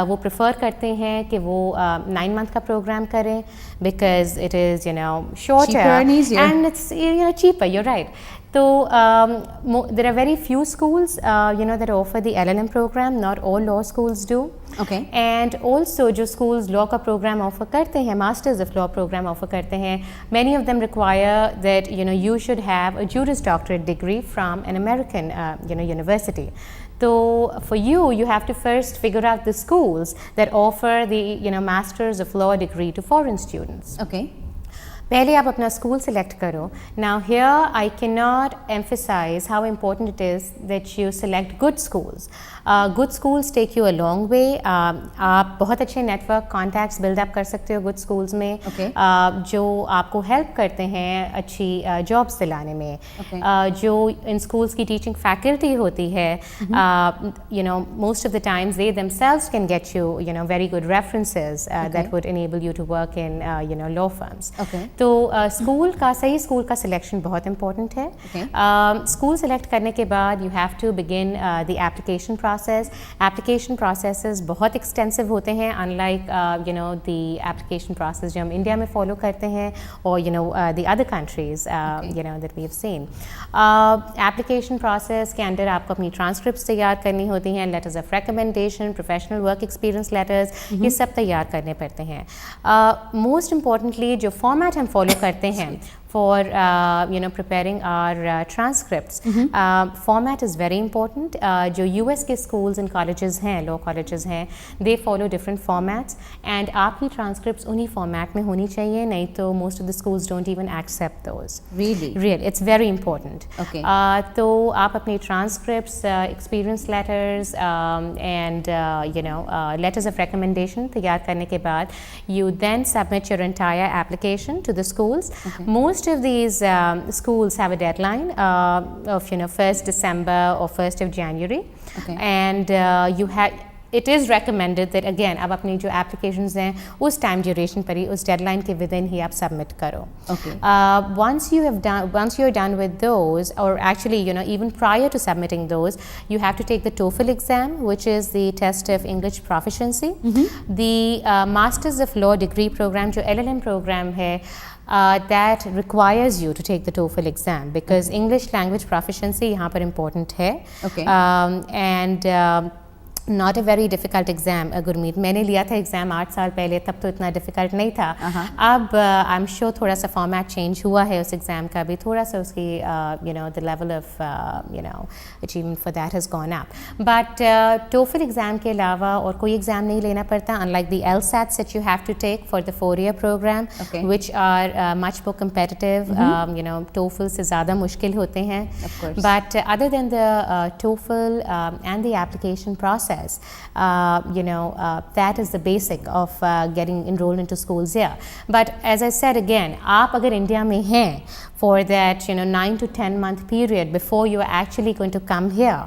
वो प्रेफर करते हैं कि वो 9 मंथ का प्रोग्राम करें because it is shorter and it's cheaper. You're right. So there are very few schools that offer the LLM program. Not all law schools do. Okay. And also जो schools law का program offer करते हैं, masters of law program offer करते हैं, many of them require that you should have a Juris Doctorate degree from an American university. So for you have to first figure out the schools that offer the masters of law degree to foreign students. Okay. पहले आप अपना school select करो. Now here I cannot emphasize how important it is that you select good schools. Good schools take you a long way. आप बहुत अच्छे network contacts build up कर सकते हो good schools में. Okay. जो आपको help करते हैं अच्छी jobs दिलाने में. Okay. जो इन schools की teaching faculty होती है, most of the times they themselves can get you very good references that would enable you to work in law firms. Okay. तो सही स्कूल का सिलेक्शन बहुत इम्पॉर्टेंट है. स्कूल सेलेक्ट करने के बाद you have to begin the application process. Application processes बहुत extensive होते हैं, अनलाइक द एप्लीकेशन प्रोसेस जो हम इंडिया में फॉलो करते हैं और the other countries that we have seen. Application process के अंदर आपको अपनी ट्रांसक्रिप्ट्स तैयार करनी होती हैं, letters of recommendation, professional work experience letters, ये सब तैयार करने पड़ते हैं. मोस्ट इम्पॉर्टेंटली जो फॉर्मेट हम फॉलो करते हैं for preparing our transcripts. Format is very important. जो US के schools and colleges हैं, law colleges हैं, they follow different formats and आपकी transcripts उन्हीं format में होनी चाहिए, नहीं तो most of the schools don't even accept those. Really? It's very important. Okay. तो आप अपनी transcripts, experience letters and letters of recommendation तैयार करने के बाद you then submit your entire application to the schools. Okay. Most of these schools have a deadline of 1st December or 1st of January. Okay. And it is recommended that again अब अपनी जो applications हैं उस time duration पर ही उस deadline के within ही आप submit करो. Okay. Once you're done with those, or actually even prior to submitting those, you have to take the TOEFL exam, which is the test of English proficiency. The Masters of Law degree program जो LLM program है, that requires you to take the TOEFL exam because English language proficiency यहाँ पर important है. Okay. And not a very difficult exam. Gurmeet, मैंने लिया था exam 8 साल पहले, तब तो इतना डिफ़िकल्ट नहीं था. अब आई एम श्योर थोड़ा सा फॉर्मेट चेंज हुआ है उस एग्ज़ाम का भी, थोड़ा सा उसकी the level of achievement for that has gone up. But TOEFL exam के अलावा और कोई एग्ज़ाम नहीं लेना पड़ता, unlike the LSATs that you have to take for the 4-year program. Okay. which are much more competitive. TOEFL से ज़्यादा मुश्किल होते हैं. Of course. But other than the TOEFL and the application process, that is the basic of getting enrolled into schools here. But as I said again, आप अगर India में हैं for that 9 to 10 month period before you are actually going to come here,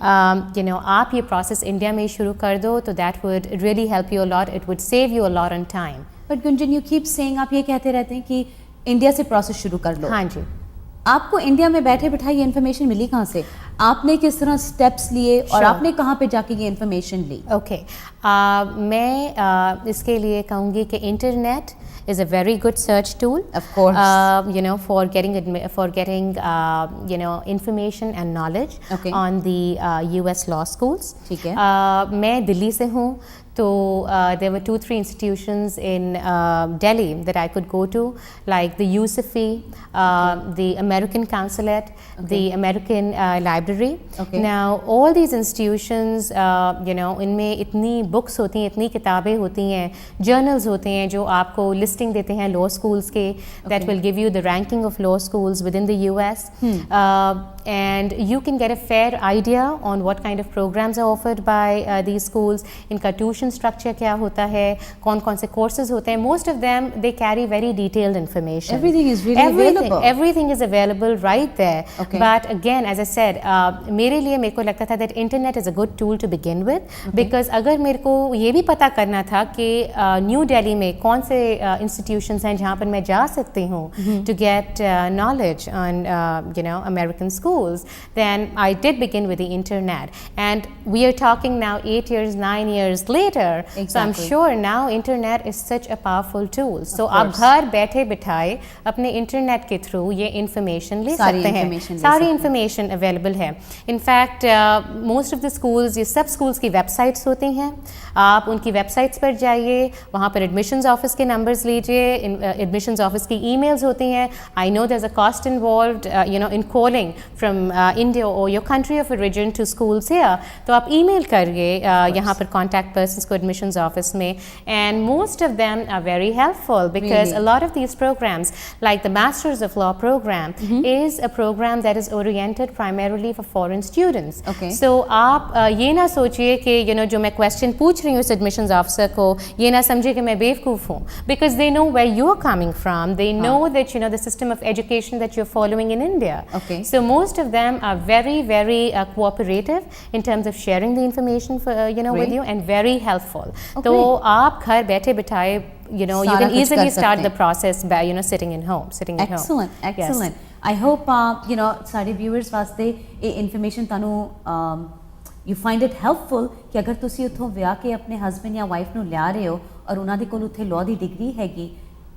आप ये process India में शुरू कर दो, तो that would really help you a lot. It would save you a lot on time. But Gunjan, you keep saying, आप ये कहते रहते हैं कि इंडिया से प्रोसेस शुरू कर लो. हाँ जी. आपको इंडिया में बैठे बिठाए ये इन्फॉर्मेशन मिली कहाँ से? आपने किस तरह स्टेप्स लिए और आपने कहाँ पे जाके ये इन्फॉर्मेशन ली? ओके, मैं इसके लिए कहूँगी कि internet is a very good search tool. Of course. For getting information and knowledge. Okay. On the US law schools. ठीक है. मैं दिल्ली से हूँ, तो there were 2-3 institutions in Delhi that I could go to, like the USIFI, the American Consulate, the American Library. Okay. Now all these institutions, इनमें इतनी books होती हैं, इतनी किताबें होती हैं, journals होते हैं जो आपको listing देते हैं law schools के, that will give you the ranking of law schools within the US. And you can get a fair idea on what kind of programs are offered by these schools. इनका tuition structure क्या होता है, कौन-कौन से courses होते हैं. Most of them, they carry very detailed information. Everything is really available. Everything is available right there. Okay. But again, as I said, मेरे को लगता था that internet is a good tool to begin with. Okay. Because अगर मेरे को ये भी पता करना था कि न्यू दिल्ली में कौन से institutions हैं जहाँ पर मैं जा सकती हूँ to get knowledge on American schools. schools, then I did begin with the internet. And we are talking now 8 years, 9 years later. So I'm Exactly. sure now internet is such a powerful tool. So आप course. घर बैठे बिठाए अपने internet के through ये information ले सारी सकते हैं, information ले सारी सकते हैं। इंफॉर्मेशन अवेलेबल है. In fact most of the schools, ये सब स्कूल्स की वेबसाइट्स होती हैं, आप उनकी वेबसाइट्स पर जाइए, वहाँ पर एडमिशन्स ऑफिस के नंबर्स लीजिए, एडमिशन्स ऑफिस की ईमेल्स होती हैं. I know there is a cost involved in calling from India or your country of origin to schools here. तो आप ईमेल करिए यहाँ पर कॉन्टैक्ट पर्सन्स को एडमिशन्स ऑफिस में, and most of them are very helpful because Really? a lot of these programs, like the Masters of Law program, is a program that is oriented primarily for foreign students. Okay. So आप ये ना सोचिए कि जो मैं question पूछ रही हूँ इस एडमिशन्स ऑफिसर को, ये ना समझे कि मैं बेवकूफ़ हूँ, because they know where you are coming from, they know that the system of education that you are following in India. Okay. So most of them are very cooperative in terms of sharing the information for, with Great. you, and very helpful. Okay. तो आप घर बैठे बिठाए you सारा can कुछ easily कर start सकते the हैं। process by sitting at home. Excellent, Yes. excellent. I hope ਸਾਡੇ viewers ਵਾਸਤੇ ਇਹ information ਤੁਹਾਨੂੰ you find it helpful ਕਿ ਅਗਰ ਤੁਸੀਂ ਉੱਥੋਂ ਵਿਆਹ ਕੇ ਆਪਣੇ husband ਜਾਂ wife ਨੂੰ ਲਿਆ ਰਹੇ ਹੋ ਔਰ ਉਹਨਾਂ ਦੇ ਕੋਲ ਉੱਥੇ law ਦੀ degree ਹੈਗੀ,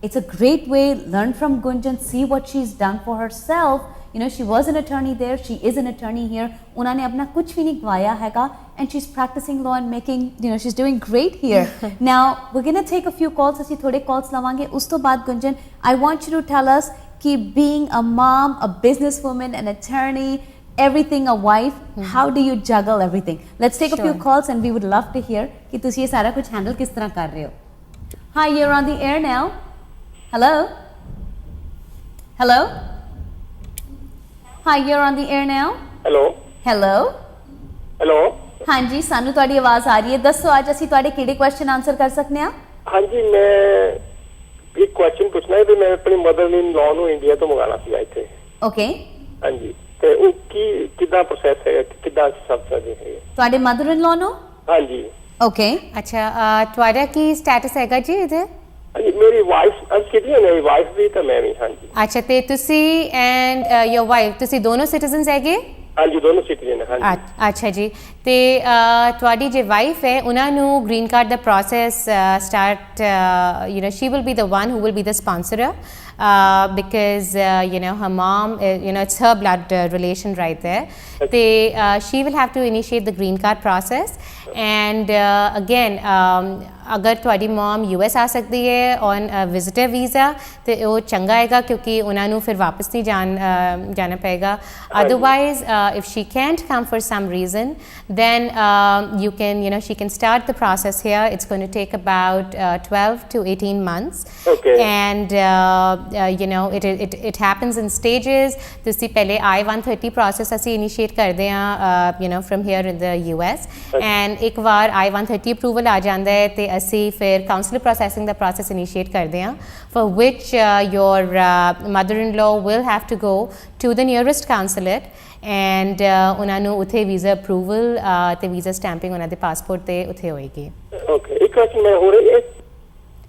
it's a great way, learn from Gunjan, see what she's done for herself. She was an attorney there, she is an attorney here. ਉਹਨਾਂ ਨੇ ਆਪਣਾ ਕੁਝ ਵੀ ਨਹੀਂ ਗਵਾਇਆ ਹੈਗਾ, and she's practicing law and making, she's doing great here. Now, we're going to take a few calls. ਅਸੀਂ ਥੋੜੇ calls ਲਵਾਂਗੇ. ਉਸ ਤੋਂ ਬਾਅਦ Gunjan, I want you to tell us ਕਿ being a mom, a businesswoman, an attorney, everything, a wife, how do you juggle everything? Let's take a few Sure. calls and we would love to hear ਕਿ ਤੁਸੀਂ ਇਹ ਸਾਰਾ ਕੁਝ handle ਕਿਸ ਤਰ੍ਹਾਂ ਕਰ ਰਹੇ ਹੋ. Hi, you're on the air now. Hello? Hello? Hi, you're on the air now. Hello Hello? Hello ਹਾਂਜੀ, ਸਾਨੂੰ ਤੁਹਾਡੀ ਆਵਾਜ਼ ਆ ਰਹੀ ਹੈ. ਦੱਸੋ ਅੱਜ ਅਸੀਂ ਤੁਹਾਡੇ ਕਿਹੜੇ ਕੁਐਸਚਨ ਆਨਸਰ ਕਰ ਸਕਨੇ ਆ? ਹਾਂਜੀ, ਮੈਂ ਇੱਕ ਕੁਐਸਚਨ ਪੁੱਛਣਾ ਹੈ ਵੀ ਮੈਂ ਆਪਣੀ ਮਦਰ ਇਨ ਲਾਅ ਨੂੰ ਇੰਡੀਆ ਤੋਂ ਮੰਗਾਉਣਾ ਸੀਗਾ ਇੱਥੇ. ਓਕੇ, ਹਾਂਜੀ, ਤੇ ਉਹ ਕਿੱਦਾਂ ਪ੍ਰੋਸੈਸ ਹੈ, ਕਿੱਦਾਂ ਸਭ ਸਕਦੇ ਹੈ? ਤੁਹਾਡੇ ਮਦਰ ਇਨ ਲਾਅ ਨੂੰ? ਹਾਂਜੀ ਓਕੇ, अच्छा ਤੁਹਾਡਾ ਕੀ ਸਟੇਟਸ ਹੈਗਾ ਜੀ ਇਹਦੇ? ਹਾਂਜੀ, ਮੇਰੀ ਵਾਈਫ ਸਿਟੀਜ਼ਨ ਹੈ, ਵਾਈਫ ਵੀ ਤਾਂ ਮੈਂ ਵੀ. ਹਾਂਜੀ ਅੱਛਾ, ਤੇ ਤੁਸੀਂ ਐਂਡ ਯੋਰ ਵਾਈਫ, ਤੁਸੀਂ ਦੋਨੋਂ ਸਿਟੀਜ਼ਨਸ ਹੈਗੇ? ਹਾਂਜੀ, ਦੋਨੋਂ ਸਿਟੀਜ਼ਨ ਹੈ. ਹਾਂਜੀ ਅੱਛਾ ਜੀ, ਤੇ ਤੁਹਾਡੀ ਜੇ ਵਾਈਫ ਹੈ ਉਹਨਾਂ ਨੂੰ green card the process start, she will be the one who will be the sponsorer, because her mom, it's her blood relation right there. She will have to initiate the green card process, and again अगर ਤੁਹਾਡੀ ਮਮ US ਆ ਸਕਦੀ ਹੈ on visitor visa ਤੇ ਉਹ ਚੰਗਾ ਹੈਗਾ, ਕਿਉਂਕਿ ਉਹਨਾਂ ਨੂੰ ਫਿਰ ਵਾਪਸ ਨਹੀਂ ਜਾਣਾ ਪਏਗਾ. Otherwise if she can't come for some reason, then you can, she can start the process here. It's going to take about 12 to 18 months. Okay. And it happens in stages. ਤੁਸੀਂ ਪਹਿਲੇ I-130 process ਅਸੀਂ initiate ਕਰਦੇ ਹਾਂ from here in the US, and ਇੱਕ ਵਾਰ I-130 approval ਆ ਜਾਂਦਾ ਹੈ ਤੇ ਅਸੀਂ ਫਿਰ ਕਾਉਂਸਲਰ ਪ੍ਰੋਸੈਸਿੰਗ ਦਾ ਪ੍ਰੋਸੈਸ ਇਨੀਸ਼ੀਏਟ ਕਰਦੇ ਹਾਂ, for which your mother-in-law will have to go to the nearest consulate, and ਉਹਨਾਂ ਨੂੰ ਉੱਥੇ ਵੀਜ਼ਾ ਅਪਰੂਵਲ ਤੇ ਵੀਜ਼ਾ ਸਟੈਂਪਿੰਗ ਉਹਨਾਂ ਦੇ ਪਾਸਪੋਰਟ ਤੇ ਉੱਥੇ ਹੋਏਗੀ. ਓਕੇ, ਇੱਕ ਕੁਐਸਚਨ ਮੈਂ ਹੋ ਰਹੀ ਹੈ,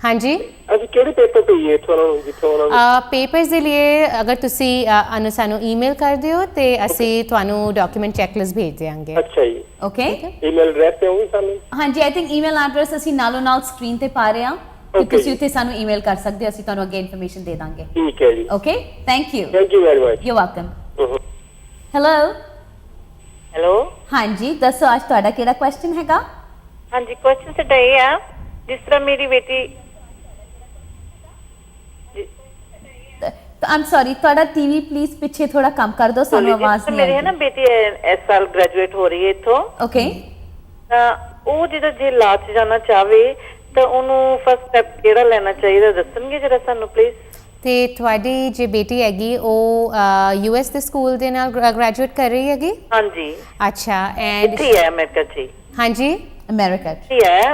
ਹਾਂਜੀ, ਅਸੀਂ ਕਿਹੜੇ ਪੇਪਰ ਭੇਜੀਏ ਇੱਥੋਂ ਉਹਨਾਂ ਨੂੰ, ਜਿੱਥੋਂ ਉਹਨਾਂ ਨੂੰ? ਪੇਪਰਸ ਦੇ ਲਈ ਅਗਰ ਤੁਸੀਂ ਸਾਨੂੰ ਈਮੇਲ ਕਰ ਦਿਓ ਤੇ ਅਸੀਂ ਤੁਹਾਨੂੰ ਡਾਕੂਮੈਂਟ ਚੈੱਕਲਿਸਟ ਭੇਜ ਦਿਆਂਗੇ. ਅੱਛਾ ਜੀ, ਓਕੇ, ਈਮੇਲ ਐਡਰੈਸ ਤੇ ਹੋਊਗੀ ਸਾਨੂੰ? ਹਾਂਜੀ, ਆਈ ਥਿੰਕ ਈਮੇਲ ਐਡਰੈਸ ਅਸੀਂ ਨਾਲੋਂ ਨਾਲ ਸਕਰੀਨ ਤੇ ਪਾ ਰਹੇ ਹਾਂ, ਤੇ Okay ਤੁਸੀਂ ਜੀ। ਉੱਥੇ ਸਾਨੂੰ ਈਮੇਲ ਕਰ ਸਕਦੇ ਹੋ, ਅਸੀਂ ਤੁਹਾਨੂੰ ਅੱਗੇ ਇਨਫੋਰਮੇਸ਼ਨ ਦੇ ਦਾਂਗੇ. ਠੀਕ ਹੈ ਜੀ, okay, thank you, thank you very much. You welcome. Hello, hello, ਹਾਂਜੀ, ਦੱਸੋ ਅੱਜ ਤੁਹਾਡਾ ਕਿਹੜਾ ਕੁਐਸਚਨ ਹੈਗਾ? ਹਾਂਜੀ, ਕੁਐਸਚਨ ਸਾਡਾ ਇਹ ਆ, ਜਿਸ ਤਰ੍ਹਾਂ ਮੇਰੀ ਬੇਟੀ ਆਮ ਸੌਰੀ, ਤੁਹਾਡਾ ਟੀਵੀ ਪਲੀਜ਼ ਪਿੱਛੇ ਥੋੜਾ ਕੰਮ ਕਰ ਦਿਓ, ਸਾਨੂੰ ਆਵਾਜ਼ ਨਹੀਂ ਮੇਰੇ ਆ ਹੈ ਨਾ ਰਹੀ. ਬੇਟੀ ਇਸ ਸਾਲ ਗ੍ਰੈਜੂਏਟ ਹੋ ਰਹੀ ਹੈ ਇੱਥੋਂ, ਓਕੇ, ਤਾਂ ਉਹ ਜਦੋਂ ਜੇ ਲਾਅ 'ਚ ਜਾਣਾ ਚਾਹਵੇ ਤਾਂ ਉਹਨੂੰ ਫਸਟ ਸਟੈਪ ਕਿਹੜਾ ਲੈਣਾ ਚਾਹੀਦਾ, ਦੱਸਣਗੇ ਜਰਾ ਸਾਨੂੰ ਪਲੀਜ਼? ਤੇ ਤੁਹਾਡੀ ਜੇ ਬੇਟੀ ਹੈਗੀ ਉਹ US ਦੇ ਸਕੂਲ ਦੇ ਨਾਲ ਗ੍ਰੈਜੂਏਟ ਕਰ ਰਹੀ ਹੈਗੀ? ਹਾਂਜੀ, ਅੱਛਾ, ਐਂਡ ਇੱਥੇ ਹੀ ਹੈ ਅਮਰੀਕਾ 'ਚ ਹੀ, ਹਾਂਜੀ ਅਮਰੀਕਾ 'ਚ. ਇੱਥੇ ਹੀ ਹੈ